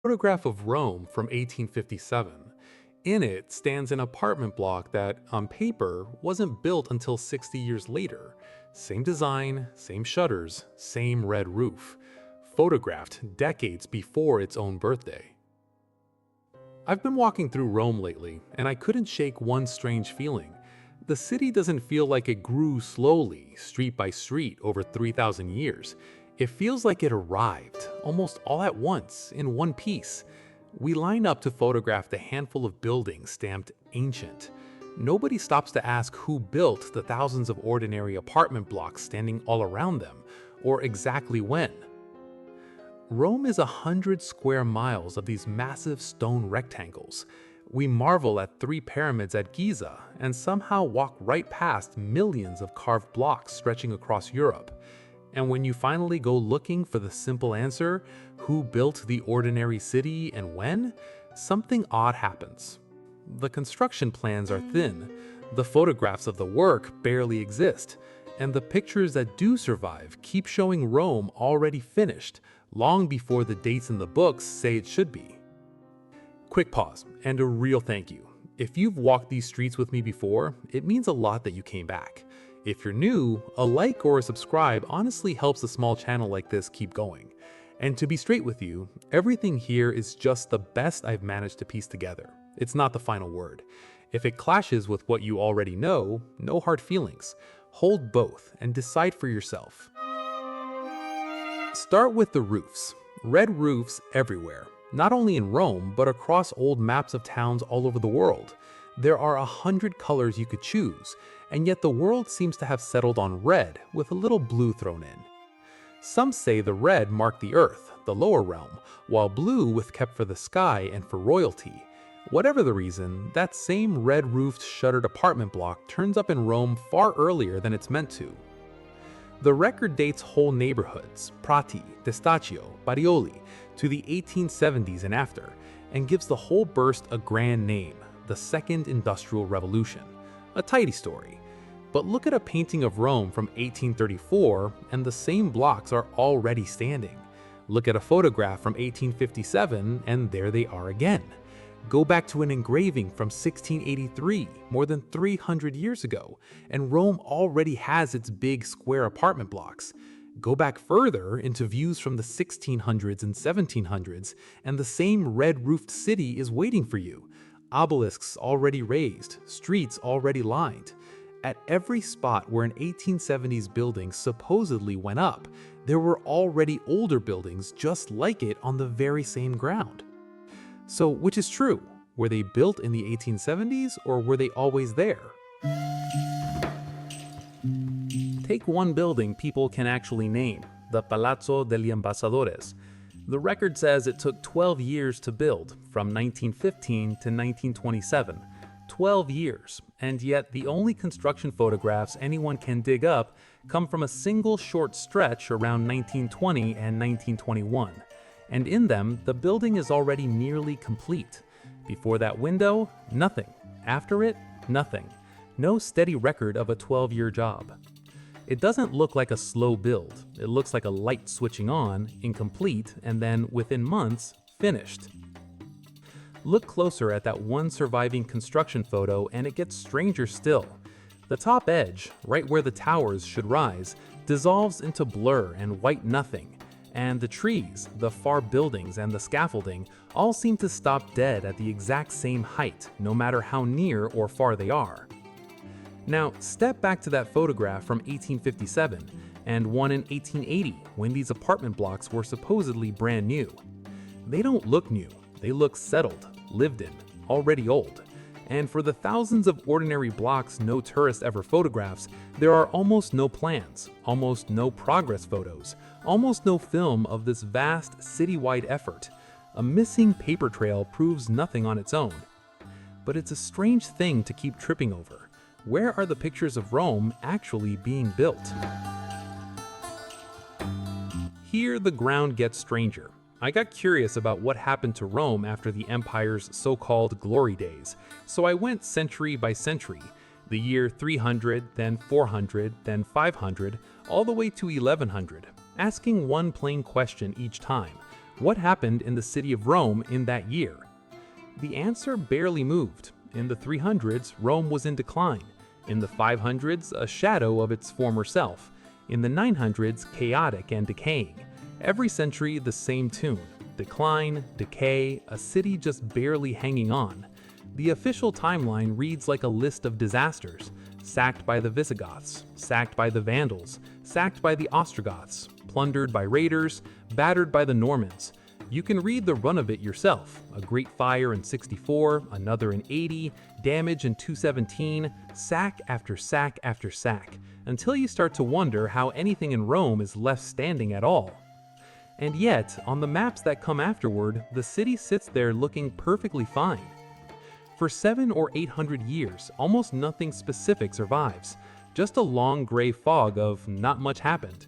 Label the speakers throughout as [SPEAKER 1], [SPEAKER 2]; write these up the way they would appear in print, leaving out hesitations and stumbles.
[SPEAKER 1] Photograph of Rome from 1857. In it stands an apartment block that, on paper, wasn't built until 60 years later. Same design, same shutters, same red roof. Photographed decades before its own birthday. I've been walking through Rome lately, and I couldn't shake one strange feeling. The city doesn't feel like it grew slowly, street by street, over 3,000 years. It feels like it arrived, almost all at once, in one piece. We line up to photograph the handful of buildings stamped ancient. Nobody stops to ask who built the thousands of ordinary apartment blocks standing all around them, or exactly when. Rome is 100 square miles of these massive stone rectangles. We marvel at 3 pyramids at Giza and somehow walk right past millions of carved blocks stretching across Europe. And when you finally go looking for the simple answer, who built the ordinary city and when, something odd happens. The construction plans are thin, the photographs of the work barely exist, and the pictures that do survive keep showing Rome already finished, long before the dates in the books say it should be. Quick pause, and a real thank you. If you've walked these streets with me before, it means a lot that you came back. If you're new, a like or a subscribe honestly helps a small channel like this keep going. And to be straight with you, everything here is just the best I've managed to piece together. It's not the final word. If it clashes with what you already know, no hard feelings. Hold both and decide for yourself. Start with the roofs. Red roofs everywhere, not only in Rome, but across old maps of towns all over the world. There are 100 colors you could choose, and yet the world seems to have settled on red with a little blue thrown in. Some say the red marked the earth, the lower realm, while blue was kept for the sky and for royalty. Whatever the reason, that same red-roofed shuttered apartment block turns up in Rome far earlier than it's meant to. The record dates whole neighborhoods, Prati, Testaccio, Barioli, to the 1870s and after, and gives the whole burst a grand name, the Second Industrial Revolution. A tidy story. But look at a painting of Rome from 1834 and the same blocks are already standing. Look at a photograph from 1857 and there they are again. Go back to an engraving from 1683, more than 300 years ago, and Rome already has its big square apartment blocks. Go back further into views from the 1600s and 1700s, and the same red-roofed city is waiting for you. Obelisks already raised, streets already lined. At every spot where an 1870s building supposedly went up, there were already older buildings just like it on the very same ground. So which is true? Were they built in the 1870s or were they always there? Take one building people can actually name, the Palazzo degli Ambassadores. The record says it took 12 years to build, from 1915 to 1927. 12 years, and yet the only construction photographs anyone can dig up come from a single short stretch around 1920 and 1921. And in them, the building is already nearly complete. Before that window, nothing. After it, nothing. No steady record of a 12-year job. It doesn't look like a slow build. It looks like a light switching on, incomplete, and then within months, finished. Look closer at that one surviving construction photo and it gets stranger still. The top edge, right where the towers should rise, dissolves into blur and white nothing. And the trees, the far buildings, and the scaffolding all seem to stop dead at the exact same height, no matter how near or far they are. Now, step back to that photograph from 1857 and one in 1880 when these apartment blocks were supposedly brand new. They don't look new, they look settled, lived in, already old. And for the thousands of ordinary blocks no tourist ever photographs, there are almost no plans, almost no progress photos, almost no film of this vast citywide effort. A missing paper trail proves nothing on its own. But it's a strange thing to keep tripping over. Where are the pictures of Rome actually being built? Here the ground gets stranger. I got curious about what happened to Rome after the empire's so-called glory days, so I went century by century, the year 300, then 400, then 500, all the way to 1100, asking one plain question each time. What happened in the city of Rome in that year? The answer barely moved. In the 300s, Rome was in decline. In the 500s, a shadow of its former self. In the 900s, chaotic and decaying. Every century, the same tune. Decline, decay, a city just barely hanging on. The official timeline reads like a list of disasters. Sacked by the Visigoths, sacked by the Vandals, sacked by the Ostrogoths, plundered by raiders, battered by the Normans. You can read the run of it yourself. A great fire in 64, another in 80, damage in 217, sack after sack after sack, until you start to wonder how anything in Rome is left standing at all. And yet, on the maps that come afterward, the city sits there looking perfectly fine. For 700 or 800 years, almost nothing specific survives, just a long gray fog of not much happened.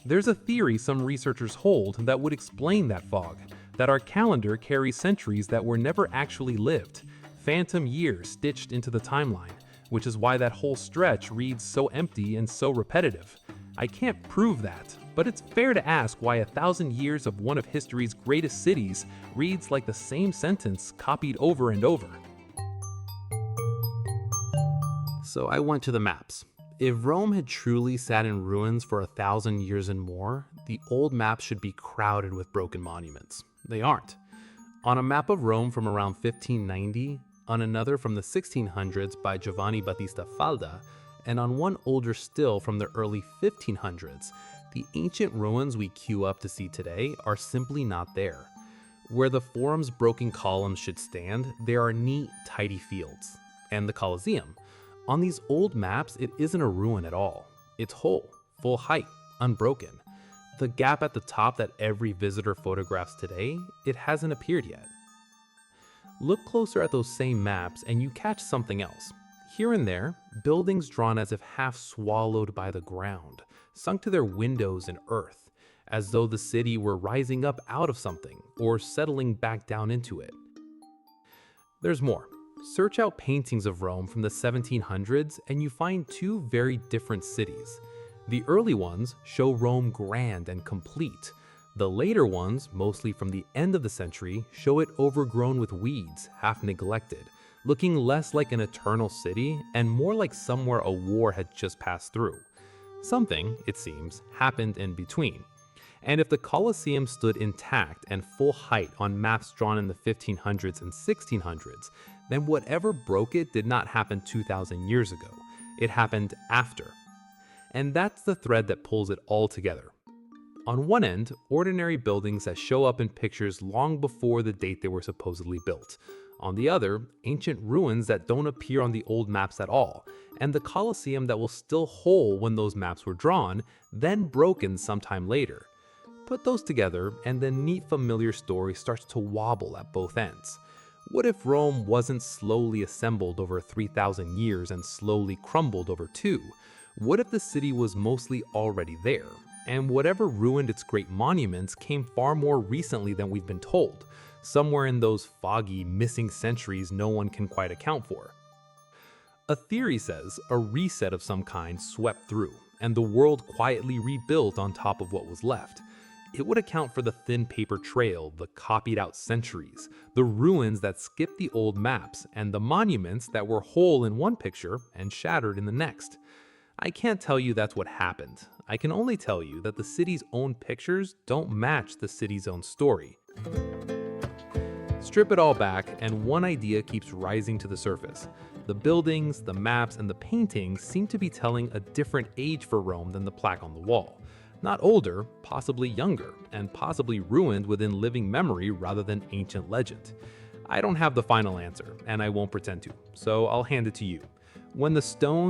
[SPEAKER 1] There's a theory some researchers hold that would explain that fog, that our calendar carries centuries that were never actually lived, phantom years stitched into the timeline, which is why that whole stretch reads so empty and so repetitive. I can't prove that, but it's fair to ask why 1,000 years of one of history's greatest cities reads like the same sentence copied over and over. So I went to the maps. If Rome had truly sat in ruins for 1,000 years and more, the old maps should be crowded with broken monuments. They aren't. On a map of Rome from around 1590, on another from the 1600s by Giovanni Battista Falda, and on one older still from the early 1500s, the ancient ruins we queue up to see today are simply not there. Where the Forum's broken columns should stand, there are neat, tidy fields. And the Coliseum. On these old maps, it isn't a ruin at all. It's whole, full height, unbroken. The gap at the top that every visitor photographs today, it hasn't appeared yet. Look closer at those same maps and you catch something else. Here and there, buildings drawn as if half swallowed by the ground, sunk to their windows in earth, as though the city were rising up out of something or settling back down into it. There's more. Search out paintings of Rome from the 1700s and you find two very different cities. The early ones show Rome grand and complete. The later ones, mostly from the end of the century, show it overgrown with weeds, half neglected, looking less like an eternal city and more like somewhere a war had just passed through. Something, it seems, happened in between. And if the Coliseum stood intact and full height on maps drawn in the 1500s and 1600s, then whatever broke it did not happen 2,000 years ago. It happened after. And that's the thread that pulls it all together. On one end, ordinary buildings that show up in pictures long before the date they were supposedly built. On the other, ancient ruins that don't appear on the old maps at all, and the Colosseum that was still whole when those maps were drawn, then broken sometime later. Put those together, and the neat familiar story starts to wobble at both ends. What if Rome wasn't slowly assembled over 3,000 years and slowly crumbled over 2? What if the city was mostly already there, and whatever ruined its great monuments came far more recently than we've been told, somewhere in those foggy, missing centuries no one can quite account for? A theory says a reset of some kind swept through, and the world quietly rebuilt on top of what was left. It would account for the thin paper trail, the copied out centuries, the ruins that skipped the old maps, and the monuments that were whole in one picture and shattered in the next. I can't tell you that's what happened. I can only tell you that the city's own pictures don't match the city's own story. Strip it all back, and one idea keeps rising to the surface. The buildings, the maps, and the paintings seem to be telling a different age for Rome than the plaque on the wall. Not older, possibly younger, and possibly ruined within living memory rather than ancient legend. I don't have the final answer, and I won't pretend to, so I'll hand it to you. When the stones